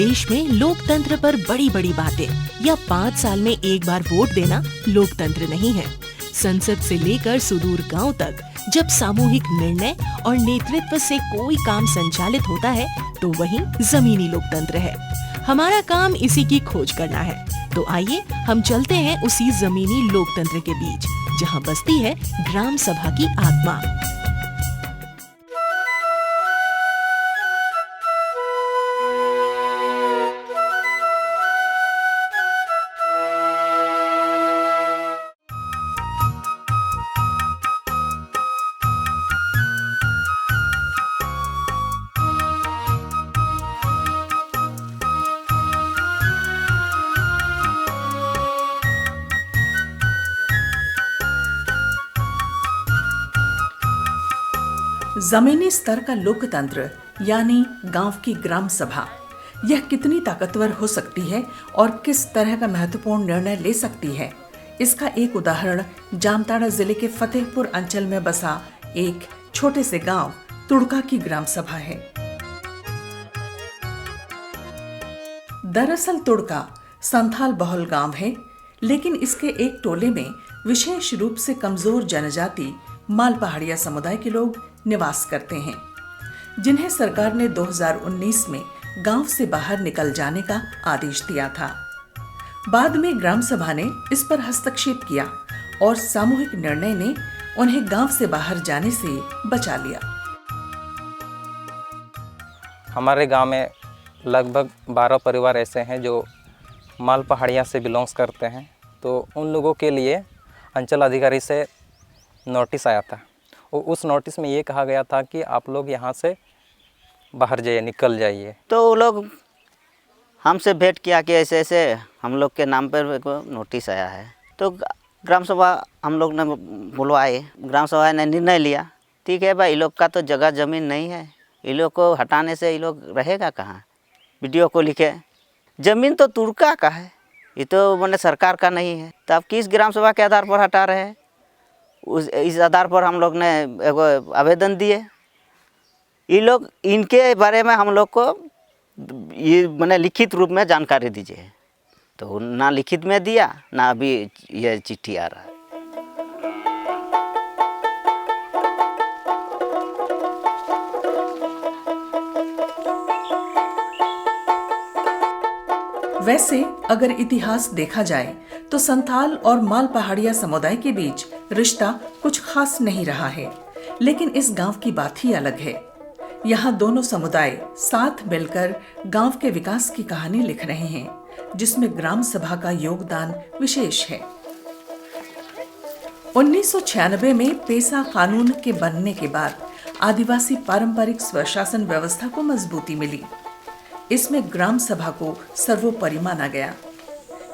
देश में लोकतंत्र पर बड़ी बड़ी बातें या 5 साल में एक बार वोट देना लोकतंत्र नहीं है। संसद से लेकर सुदूर गांव तक जब सामूहिक निर्णय और नेतृत्व से कोई काम संचालित होता है तो वही जमीनी लोकतंत्र है। हमारा काम इसी की खोज करना है। तो आइए हम चलते हैं उसी जमीनी लोकतंत्र के बीच जहां बसती है ग्राम सभा की आत्मा। जमीनी स्तर का लोकतंत्र यानी गांव की ग्राम सभा, यह कितनी ताकतवर हो सकती है और किस तरह का महत्वपूर्ण निर्णय ले सकती है, इसका एक उदाहरण जामताड़ा जिले के फतेहपुर अंचल में बसा एक छोटे से गांव तुड़का की ग्राम सभा है। दरअसल तुड़का संथाल बहुल गांव है, लेकिन इसके एक टोले में विशेष रूप से कमजोर जनजाति माल पहाड़िया समुदाय के लोग निवास करते हैं, जिन्हें सरकार ने 2019 में गांव से बाहर निकल जाने का आदेश दिया था। बाद में ग्राम सभा ने इस पर हस्तक्षेप किया और सामूहिक निर्णय ने उन्हें गांव से बाहर जाने से बचा लिया। हमारे गांव में लगभग 12 परिवार ऐसे हैं जो माल पहाड़िया से बिलोंग्स करते हैं। तो उन लोगों के लिए अंचल अधिकारी से नोटिस आया था और उस नोटिस में ये कहा गया था कि आप लोग यहाँ से बाहर जाइए, निकल जाइए। तो वो लोग हमसे भेंट किया कि ऐसे ऐसे हम लोग के नाम पर नोटिस आया है। तो ग्राम सभा हम लोग ने बुलवाए, ग्राम सभा ने निर्णय लिया, ठीक है भाई, ये लोग का तो जगह ज़मीन नहीं है, ये लोग को हटाने से ये लोग रहेगा कहाँ। वीडियो को लिखे ज़मीन तो तुड़का का है, ये तो मैंने सरकार का नहीं है, तो आप किस ग्राम सभा के आधार पर हटा रहे हैं। इस आधार पर हम लोग ने एगो आवेदन दिए। ये लोग इनके बारे में हम लोग को ये मैंने लिखित रूप में जानकारी दीजिए, तो ना लिखित में दिया ना अभी ये चिट्ठी आ रहा है। वैसे अगर इतिहास देखा जाए तो संथाल और माल पहाड़िया समुदाय के बीच रिश्ता कुछ खास नहीं रहा है, लेकिन इस गांव की बात ही अलग है। यहाँ दोनों समुदाय साथ मिलकर गांव के विकास की कहानी लिख रहे हैं, जिसमें ग्राम सभा का योगदान विशेष है। 1996 में पेसा कानून के बनने के बाद आदिवासी पारंपरिक स्वशासन व्यवस्था को मजबूती मिली। इसमें ग्राम सभा को सर्वोपरि माना गया।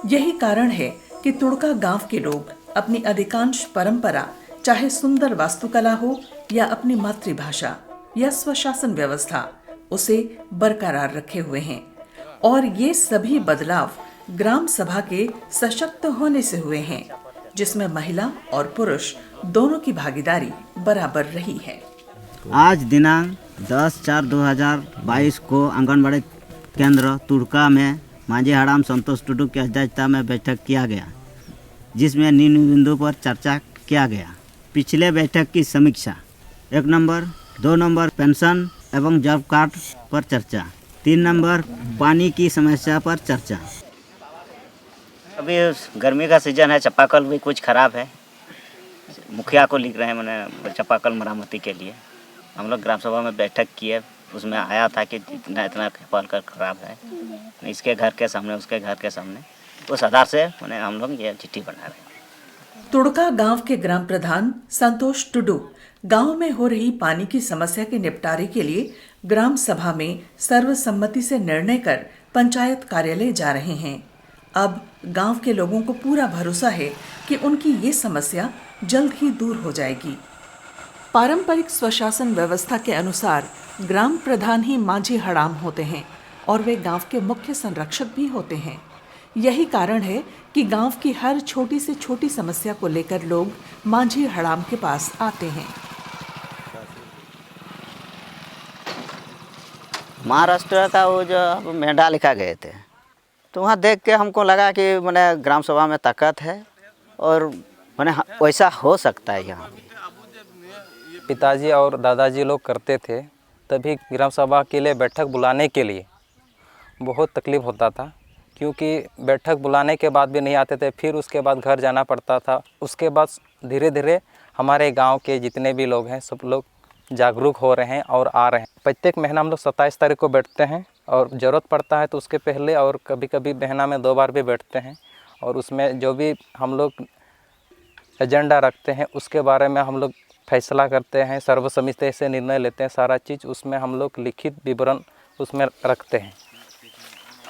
यही कारण है कि तुड़का गांव के लोग अपनी अधिकांश परंपरा, चाहे सुंदर वास्तुकला हो या अपनी मातृभाषा या स्वशासन व्यवस्था, उसे बरकरार रखे हुए हैं। और ये सभी बदलाव ग्राम सभा के सशक्त होने से हुए हैं, जिसमें महिला और पुरुष दोनों की भागीदारी बराबर रही है। आज दिनांक 10/4/2022 को आंगनबाड़ी केंद्र तुड़का में मांझी हड़ाम संतोष टुडू की अध्यक्षता में बैठक किया गया, जिसमें निम्न बिंदु पर चर्चा किया गया। पिछले बैठक की समीक्षा, 1 नंबर, 2 नंबर पेंशन एवं जॉब कार्ड पर चर्चा, 3 नंबर पानी की समस्या पर चर्चा। अभी गर्मी का सीजन है, चापाकल भी कुछ खराब है, मुखिया को लिख रहे हैं मैंने चापाकल मरम्मती के लिए। हम लोग ग्राम सभा में बैठक किए, उसमें आया था कि इतना चापाकल खराब है, इसके घर के सामने उसके घर के सामने, उस आधार से मैंने हम लोग ये चिट्ठी बना रहे हैं। तुड़का गांव के ग्राम प्रधान संतोष टुडू गांव में हो रही पानी की समस्या के निपटारे के लिए ग्राम सभा में सर्वसम्मति से निर्णय कर पंचायत कार्यालय जा रहे हैं। अब गांव के लोगों को पूरा भरोसा है कि उनकी ये समस्या जल्द ही दूर हो जाएगी। पारंपरिक स्वशासन व्यवस्था के अनुसार ग्राम प्रधान ही मांझी हड़ाम होते हैं और वे गांव के मुख्य संरक्षक भी होते हैं। यही कारण है कि गांव की हर छोटी से छोटी समस्या को लेकर लोग मांझी हड़ाम के पास आते हैं। महाराष्ट्र का वो जो मेंढा लिखा गए थे, तो वहाँ देख के हमको लगा कि मैंने ग्राम सभा में ताकत है और मैंने वैसा हो सकता है यहाँ भी। पिताजी और दादाजी लोग करते थे, तभी ग्राम सभा के लिए बैठक बुलाने के लिए बहुत तकलीफ़ होता था, क्योंकि बैठक बुलाने के बाद भी नहीं आते थे, फिर उसके बाद घर जाना पड़ता था। उसके बाद धीरे धीरे हमारे गांव के जितने भी लोग हैं सब लोग जागरूक हो रहे हैं और आ रहे हैं। प्रत्येक महीना हम लोग 27 तारीख को बैठते हैं और ज़रूरत पड़ता है तो उसके पहले और कभी कभी महीना में 2 बार भी बैठते हैं, और उसमें जो भी हम लोग एजेंडा रखते हैं उसके बारे में हम लोग फैसला करते हैं, सर्वसम्मति से निर्णय लेते हैं। सारा चीज़ उसमें हम लोग लिखित विवरण उसमें रखते हैं।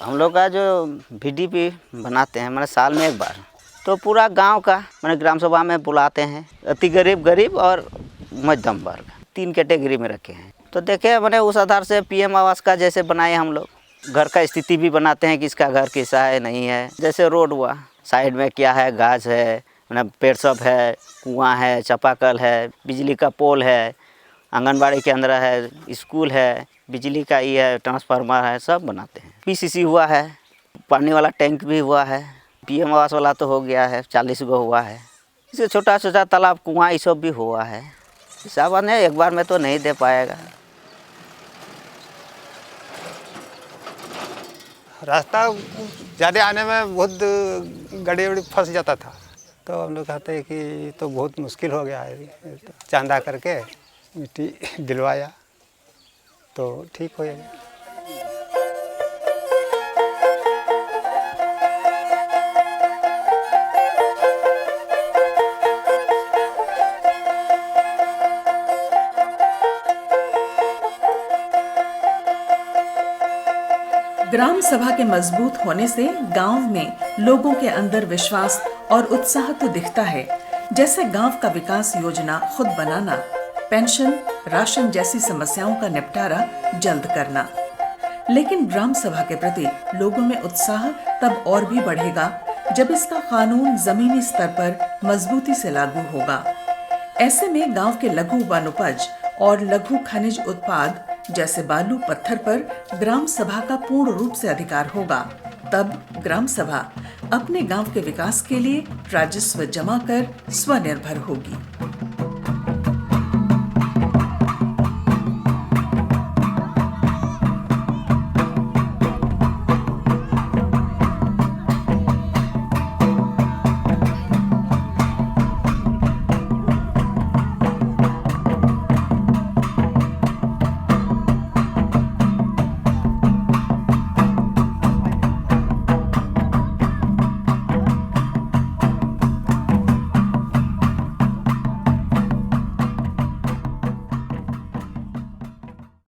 हम लोग का जो VDP बनाते हैं, मैंने साल में एक बार, तो पूरा गांव का मैंने ग्राम सभा में बुलाते हैं। अति गरीब और मध्यम वर्ग 3 कैटेगरी में रखे हैं। तो देखे मैंने उस आधार से PM आवास का जैसे बनाए हम लोग, घर का स्थिति भी बनाते हैं कि इसका घर कैसा है नहीं है। जैसे रोड हुआ, साइड में क्या है, घास है, मैंने पेड़ सब है, कुआं है, चापाकल है, बिजली का पोल है, आंगनबाड़ी केंद्र है, स्कूल है, बिजली का ये है, ट्रांसफार्मर है, सब बनाते हैं। PCC हुआ है, पानी वाला टैंक भी हुआ है, PM आवास वाला तो हो गया है, 40 गो हुआ है। इससे छोटा छोटा तालाब, कुआं, ये सब भी हुआ है। हिसाब ने एक बार में तो नहीं दे पाएगा। रास्ता ज़्यादा आने में बहुत गाड़ी वाड़ी फंस जाता था, तो हम लोग कहते हैं कि तो बहुत मुश्किल हो गया है। तो चांदा करके मिट्टी दिलवाया तो ठीक हो गया। ग्राम सभा के मजबूत होने से गांव में लोगों के अंदर विश्वास और उत्साह तो दिखता है, जैसे गांव का विकास योजना खुद बनाना, पेंशन, राशन जैसी समस्याओं का निपटारा जल्द करना। लेकिन ग्राम सभा के प्रति लोगों में उत्साह तब और भी बढ़ेगा जब इसका कानून जमीनी स्तर पर मजबूती से लागू होगा। ऐसे में गांव के लघु वनोपज और लघु खनिज उत्पाद जैसे बालू पत्थर पर ग्राम सभा का पूर्ण रूप से अधिकार होगा। तब ग्राम सभा अपने गांव के विकास के लिए राजस्व जमा कर स्वनिर्भर होगी।